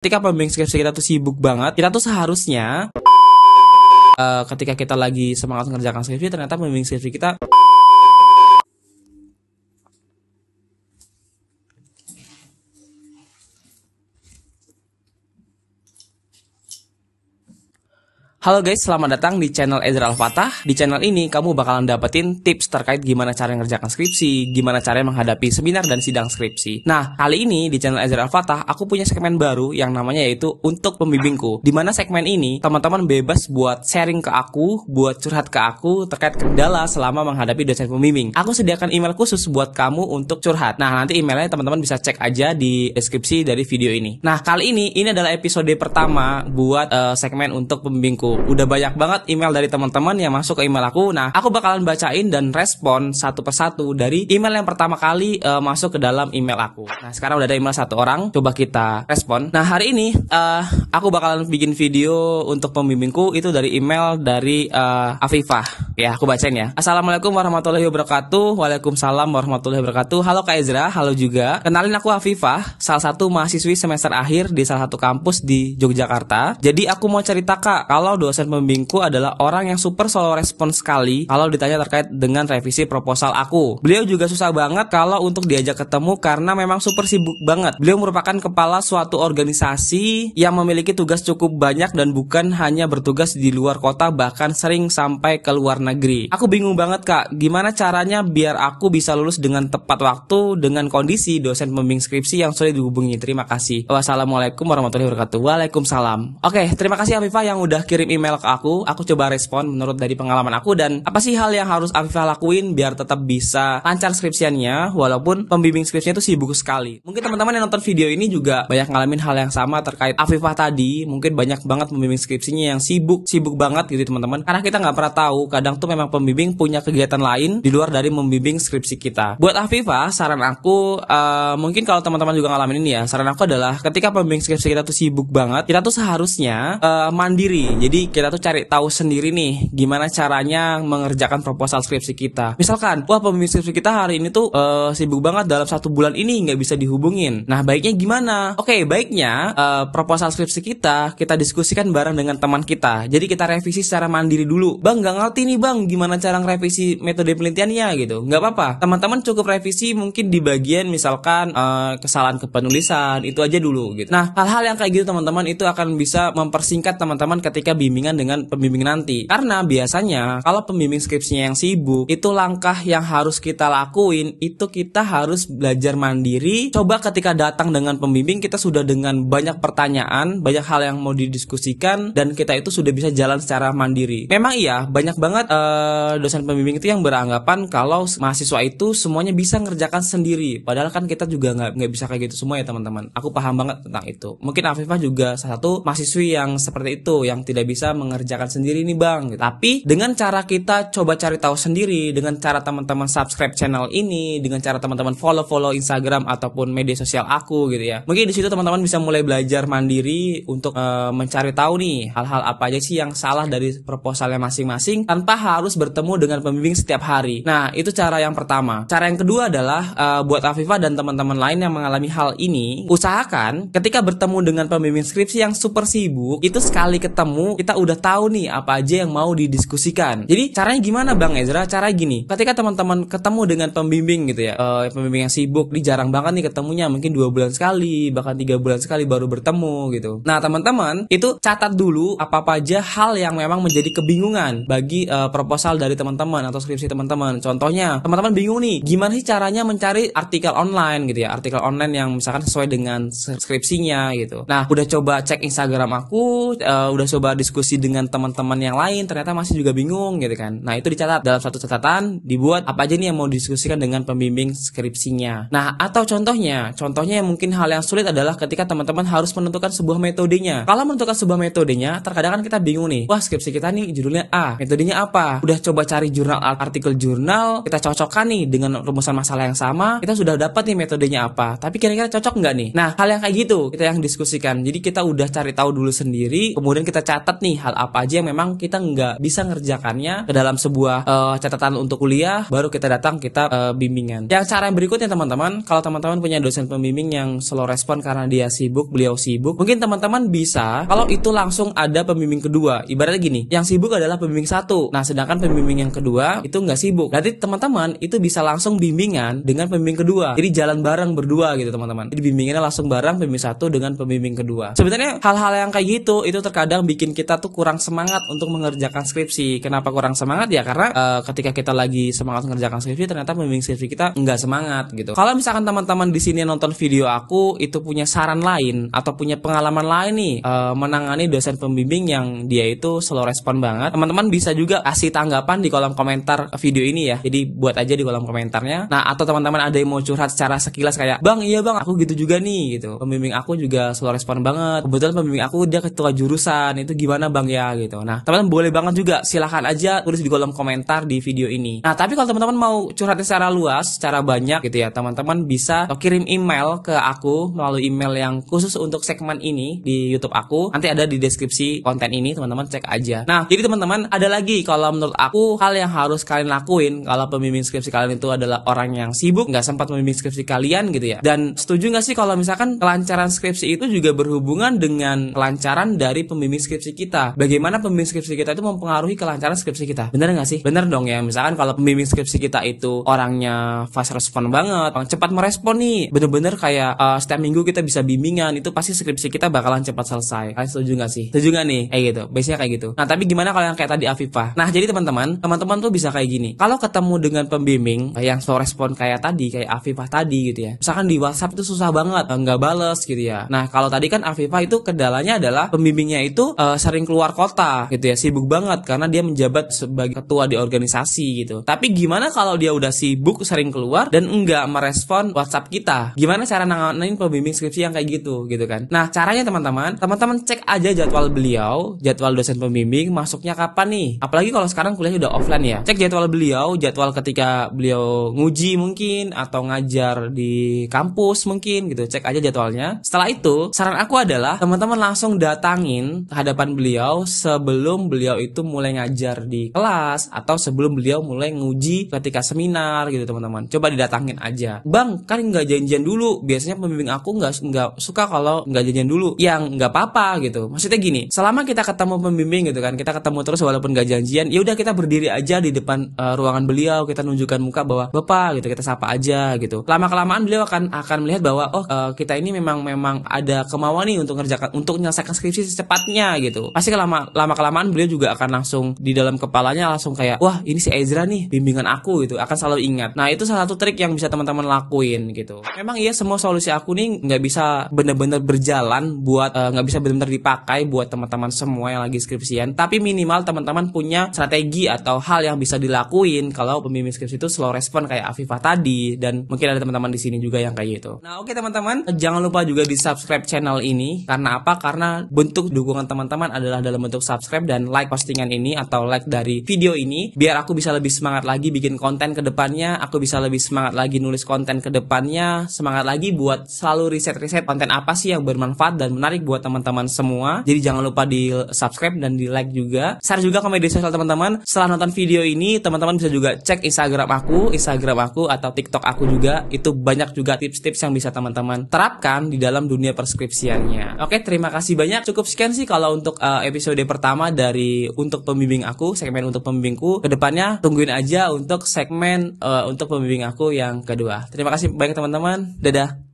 Ketika pembimbing skripsi kita tuh sibuk banget, kita tuh seharusnya ketika kita lagi semangat mengerjakan skripsi, ternyata pembimbing skripsi kita Halo guys, selamat datang di channel Ezra Al-Fatah. Di channel ini kamu bakalan dapetin tips terkait gimana cara ngerjakan skripsi, gimana cara menghadapi seminar dan sidang skripsi. Nah, kali ini di channel Ezra Al-Fatah aku punya segmen baru yang namanya yaitu Untuk Pembimbingku. Dimana segmen ini teman-teman bebas buat sharing ke aku, buat curhat ke aku terkait kendala selama menghadapi dosen pembimbing. Aku sediakan email khusus buat kamu untuk curhat. Nah, nanti emailnya teman-teman bisa cek aja di deskripsi dari video ini. Nah, kali ini adalah episode pertama buat segmen Untuk Pembimbingku. Udah banyak banget email dari teman-teman yang masuk ke email aku. Nah, aku bakalan bacain dan respon satu persatu dari email yang pertama kali masuk ke dalam email aku. Nah, sekarang udah ada email satu orang, coba kita respon. Nah, hari ini aku bakalan bikin video Untuk Pembimbingku itu dari email dari Afifah. Ya, aku bacain ya. Assalamualaikum warahmatullahi wabarakatuh. Waalaikumsalam warahmatullahi wabarakatuh. Halo Kak Ezra, halo juga. Kenalin aku Afifah, salah satu mahasiswi semester akhir di salah satu kampus di Yogyakarta. Jadi aku mau cerita Kak, kalau dosen pembimbingku adalah orang yang super slow respons sekali kalau ditanya terkait dengan revisi proposal aku. Beliau juga susah banget kalau untuk diajak ketemu karena memang super sibuk banget. Beliau merupakan kepala suatu organisasi yang memiliki tugas cukup banyak dan bukan hanya bertugas di luar kota, bahkan sering sampai ke luar negeri. Aku bingung banget Kak, gimana caranya biar aku bisa lulus dengan tepat waktu dengan kondisi dosen pembimbing skripsi yang sulit dihubungi. Terima kasih. Wassalamualaikum warahmatullahi wabarakatuh. Waalaikumsalam. Oke, terima kasih Afifah yang udah kirim email ke aku coba respon menurut dari pengalaman aku dan apa sih hal yang harus Afifah lakuin biar tetap bisa lancar skripsiannya walaupun pembimbing skripsinya itu sibuk sekali. Mungkin teman-teman yang nonton video ini juga banyak ngalamin hal yang sama terkait Afifah tadi. Mungkin banyak banget pembimbing skripsinya yang sibuk banget gitu teman-teman. Karena kita nggak pernah tahu, kadang tuh memang pembimbing punya kegiatan lain di luar dari membimbing skripsi kita. Buat Afifah, saran aku mungkin kalau teman-teman juga ngalamin ini ya, saran aku adalah ketika pembimbing skripsi kita tuh sibuk banget, kita tuh seharusnya mandiri. Jadi kita tuh cari tahu sendiri nih gimana caranya mengerjakan proposal skripsi kita. Misalkan, wah pembimbing skripsi kita hari ini tuh sibuk banget dalam 1 bulan ini nggak bisa dihubungin. Nah baiknya gimana? Oke, baiknya proposal skripsi kita diskusikan bareng dengan teman kita. Jadi kita revisi secara mandiri dulu. Bang nggak ngerti nih bang gimana cara ngerevisi metode penelitiannya gitu. Nggak apa-apa. Teman-teman cukup revisi mungkin di bagian misalkan kesalahan kepenulisan itu aja dulu gitu. Nah hal-hal yang kayak gitu teman-teman itu akan bisa mempersingkat teman-teman ketika bimbingan dengan pembimbing nanti. Karena biasanya kalau pembimbing skripsinya yang sibuk, itu langkah yang harus kita lakuin itu kita harus belajar mandiri. Coba ketika datang dengan pembimbing kita sudah dengan banyak pertanyaan, banyak hal yang mau didiskusikan dan kita itu sudah bisa jalan secara mandiri. Memang iya, banyak banget dosen pembimbing itu yang beranggapan kalau mahasiswa itu semuanya bisa ngerjakan sendiri. Padahal kan kita juga nggak bisa kayak gitu semua ya teman-teman. Aku paham banget tentang itu. Mungkin Afifah juga salah satu mahasiswi yang seperti itu, yang tidak bisa mengerjakan sendiri nih bang. Tapi dengan cara kita coba cari tahu sendiri, dengan cara teman-teman subscribe channel ini, dengan cara teman-teman follow Instagram ataupun media sosial aku gitu ya. Mungkin di situ teman-teman bisa mulai belajar mandiri untuk mencari tahu nih hal-hal apa aja sih yang salah dari proposalnya masing-masing tanpa harus bertemu dengan pembimbing setiap hari. Nah itu cara yang pertama. Cara yang kedua adalah buat Afifah dan teman-teman lain yang mengalami hal ini, usahakan ketika bertemu dengan pembimbing skripsi yang super sibuk, itu sekali ketemu kita udah tahu nih apa aja yang mau didiskusikan. Jadi caranya gimana Bang Ezra? Caranya gini, ketika teman-teman ketemu dengan pembimbing gitu ya, pembimbing yang sibuk, ini jarang banget nih ketemunya, mungkin 2 bulan sekali, bahkan 3 bulan sekali baru bertemu gitu. Nah teman-teman itu catat dulu apa-apa aja hal yang memang menjadi kebingungan bagi proposal dari teman-teman atau skripsi teman-teman. Contohnya teman-teman bingung nih, gimana sih caranya mencari artikel online gitu ya, artikel online yang misalkan sesuai dengan skripsinya gitu. Nah udah coba cek Instagram aku, udah coba diskusi dengan teman-teman yang lain, ternyata masih juga bingung gitu kan. Nah itu dicatat dalam satu catatan, dibuat apa aja nih yang mau didiskusikan dengan pembimbing skripsinya. Nah atau contohnya yang mungkin hal yang sulit adalah ketika teman-teman harus menentukan sebuah metodenya. Kalau menentukan sebuah metodenya, terkadang kan kita bingung nih, wah skripsi kita nih judulnya A, metodenya apa apa? Udah coba cari artikel jurnal, kita cocokkan nih dengan rumusan masalah yang sama, kita sudah dapat nih metodenya apa. Tapi kira-kira cocok nggak nih? Nah, hal yang kayak gitu kita yang diskusikan. Jadi kita udah cari tahu dulu sendiri, kemudian kita catat nih hal apa aja yang memang kita nggak bisa ngerjakannya ke dalam sebuah catatan untuk kuliah, baru kita datang kita bimbingan. Yang cara yang berikutnya teman-teman, kalau teman-teman punya dosen pembimbing yang slow respon karena dia sibuk, beliau sibuk, mungkin teman-teman bisa kalau itu langsung ada pembimbing kedua. Ibaratnya gini, yang sibuk adalah pembimbing satu, nah sedangkan pembimbing yang kedua itu nggak sibuk. Berarti teman-teman itu bisa langsung bimbingan dengan pembimbing kedua. Jadi jalan bareng berdua gitu teman-teman. Jadi bimbingannya langsung bareng pembimbing satu dengan pembimbing kedua. Sebenarnya hal-hal yang kayak gitu itu terkadang bikin kita tuh kurang semangat untuk mengerjakan skripsi. Kenapa kurang semangat ya? Karena ketika kita lagi semangat mengerjakan skripsi, ternyata pembimbing skripsi kita nggak semangat gitu. Kalau misalkan teman-teman di sini nonton video aku itu punya saran lain atau punya pengalaman lain nih menangani dosen pembimbing yang dia itu slow respon banget, teman-teman bisa juga kasih tanggapan di kolom komentar video ini ya. Jadi buat aja di kolom komentarnya. Nah, atau teman-teman ada yang mau curhat secara sekilas kayak, "Bang, iya Bang, aku gitu juga nih," gitu. Pembimbing aku juga slow respon banget. Kebetulan pembimbing aku dia ketua jurusan, itu gimana Bang ya gitu. Nah, teman-teman boleh banget juga, silahkan aja tulis di kolom komentar di video ini. Nah, tapi kalau teman-teman mau curhatnya secara luas, secara banyak gitu ya, teman-teman bisa kirim email ke aku melalui email yang khusus untuk segmen ini di YouTube aku. Nanti ada di deskripsi konten ini, teman-teman cek aja. Nah, jadi teman-teman ada lagi kalau menurut aku hal yang harus kalian lakuin kalau pembimbing skripsi kalian itu adalah orang yang sibuk, nggak sempat membimbing skripsi kalian gitu ya. Dan setuju nggak sih kalau misalkan kelancaran skripsi itu juga berhubungan dengan kelancaran dari pembimbing skripsi kita? Bagaimana pembimbing skripsi kita itu mempengaruhi kelancaran skripsi kita? Bener nggak sih? Bener dong ya. Misalkan kalau pembimbing skripsi kita itu orangnya fast respon banget, cepat merespon nih, bener-bener kayak setiap minggu kita bisa bimbingan, itu pasti skripsi kita bakalan cepat selesai. Kalian setuju nggak sih? Setuju nggak nih? Kayak gitu. Biasanya kayak gitu. Nah, tapi gimana kalau yang kayak tadi Afifah? Nah, jadi teman-teman tuh bisa kayak gini. Kalau ketemu dengan pembimbing yang slow respon kayak tadi, kayak Afifah tadi gitu ya. Misalkan di WhatsApp itu susah banget, nggak bales gitu ya. Nah, kalau tadi kan Afifah itu kendalanya adalah pembimbingnya itu sering keluar kota gitu ya, sibuk banget karena dia menjabat sebagai ketua di organisasi gitu. Tapi gimana kalau dia udah sibuk, sering keluar dan enggak merespon WhatsApp kita? Gimana cara nanganin pembimbing skripsi yang kayak gitu kan? Nah, caranya teman-teman cek aja jadwal beliau, jadwal dosen pembimbing masuknya kapan nih. Apalagi kalau sekarang kuliahnya udah offline ya. Cek jadwal beliau, jadwal ketika beliau nguji mungkin atau ngajar di kampus mungkin gitu. Cek aja jadwalnya. Setelah itu, saran aku adalah teman-teman langsung datangin ke hadapan beliau sebelum beliau itu mulai ngajar di kelas atau sebelum beliau mulai nguji ketika seminar gitu teman-teman. Coba didatangin aja. Bang, kan nggak janjian dulu. Biasanya pembimbing aku nggak suka kalau nggak janjian dulu. Yang nggak apa-apa gitu. Maksudnya gini, selama kita ketemu pembimbing gitu kan, kita ketemu terus walaupun nggak janjian, ya udah kita berdiri aja di depan ruangan beliau, kita nunjukkan muka bahwa Bapak gitu, kita sapa aja gitu. Lama-kelamaan beliau akan melihat bahwa kita ini memang ada kemauan nih untuk menyelesaikan skripsi secepatnya gitu. Pasti lama-kelamaan beliau juga akan langsung di dalam kepalanya langsung kayak, wah ini si Ezra nih bimbingan aku gitu, akan selalu ingat. Nah, itu salah satu trik yang bisa teman-teman lakuin gitu. Memang iya semua solusi aku nih nggak bisa benar-benar berjalan buat nggak bisa benar-benar dipakai buat teman-teman semua yang lagi skripsian, tapi minimal teman-teman punya strategi atau hal yang bisa dilakuin kalau pembimbing skripsi itu slow respon kayak Afifah tadi, dan mungkin ada teman-teman di sini juga yang kayak gitu. Nah, oke teman-teman, jangan lupa juga di subscribe channel ini. Karena apa? Karena bentuk dukungan teman-teman adalah dalam bentuk subscribe dan like postingan ini atau like dari video ini, biar aku bisa lebih semangat lagi bikin konten ke depannya, aku bisa lebih semangat lagi nulis konten ke depannya, semangat lagi buat selalu riset konten apa sih yang bermanfaat dan menarik buat teman-teman semua. Jadi jangan lupa di subscribe dan di like juga. Share juga ke media sosial teman-teman. Setelah nonton video ini, teman-teman bisa juga cek Instagram aku atau TikTok aku juga. Itu banyak juga tips-tips yang bisa teman-teman terapkan di dalam dunia perskripsiannya. Oke, terima kasih banyak. Cukup sekian sih kalau untuk episode pertama dari untuk pembimbing aku, segmen untuk pembimbingku. Kedepannya tungguin aja untuk segmen untuk pembimbing aku yang kedua. Terima kasih banyak teman-teman. Dadah.